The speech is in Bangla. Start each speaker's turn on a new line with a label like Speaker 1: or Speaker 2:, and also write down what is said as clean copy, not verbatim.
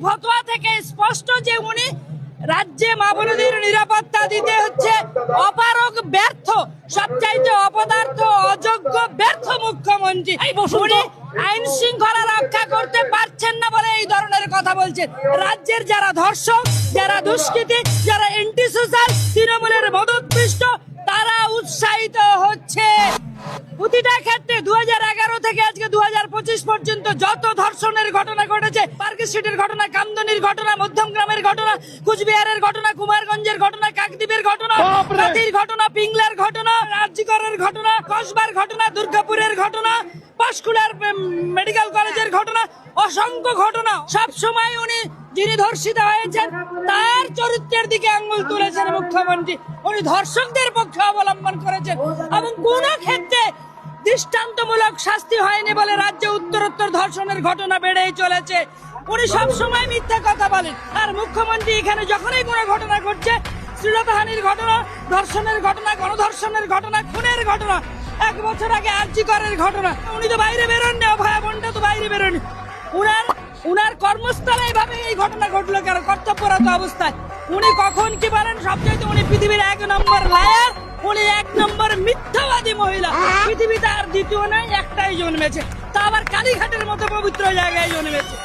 Speaker 1: ফতোয়া থেকে স্পষ্ট যে উনি রাজ্যে মা বোনদের নিরাপত্তা দিতে হচ্ছে অপারগ, ব্যর্থ, সবচাইতে অপদার্থ, অযোগ্য, ব্যর্থ মুখ্যমন্ত্রী। উনি আইন শৃঙ্খলা রক্ষা করতে পারছেন না বলে এই ধরনের কথা বলছেন। রাজ্যের যারা ধর্ষক, যারা দুষ্কৃতী, যারা এন্টি সোশ্যাল, তৃণমূলের মদতপৃষ্ট, তারা উৎসাহিত হচ্ছে। প্রতিটা ক্ষেত্রে 2011 থেকে আজকে 2025 পর্যন্ত যত ধর্ষণের ঘটনা ঘটেছে, পার্ক স্ট্রিটের ঘটনা, কামদনির ঘটনা, মধ্যমগ্রামের ঘটনা, কুচবিহারের ঘটনা, কুমারগঞ্জের ঘটনা, কাকদ্বীপের ঘটনা, রাতির ঘটনা, পিংলার ঘটনা, রাজগড়ের ঘটনা, কসবার ঘটনা, দুর্গাপুরের ঘটনা, পাঁশকুড়ার মেডিকেল কলেজের ঘটনা, অসংখ্য ঘটনা। সব সময় উনি যিনি ধর্ষিত হয়েছেন তার চরিত্রের দিকে আঙ্গুল তুলেছেন মুখ্যমন্ত্রী। উনি ধর্ষকদের পক্ষে অবলম্বন করেছেন এবং কোন ক্ষেত্রে দৃষ্টান্তমূলক শাস্তি হয়নি বলে রাজ্যে উত্তরোত্তর ধর্ষণের ঘটনা বেড়েই চলেছে। উনি সব সময় মিথ্যা কথা বলেন। আর মুখ্যমন্ত্রী এখানে যখনই কোনো ঘটনা ঘটছে, শ্লীলতাহানির ঘটনা, ধর্ষণের ঘটনা, গণধর্ষণের ঘটনা, খুনের ঘটনা, 1 বছর আগে আরজি করের ঘটনা, উনি তো বাইরে বেরোননি, অভয়া বোনটা তো বাইরে বেরোনি। উনার কর্মস্থলে এইভাবে এই ঘটনা ঘটলো কেন? কর্তব্যরত অবস্থায় উনি কখন কি বলেন? সবচাইতে উনি পৃথিবীর 1 নম্বর লায়ার, উনি 1 নম্বর মিথ্যাবাদী মহিলা। পৃথিবীতে আর দ্বিতীয় নাই, একটাই জন্মেছে, তা আবার কালীঘাটের মতো পবিত্র জায়গায় জন্মেছে।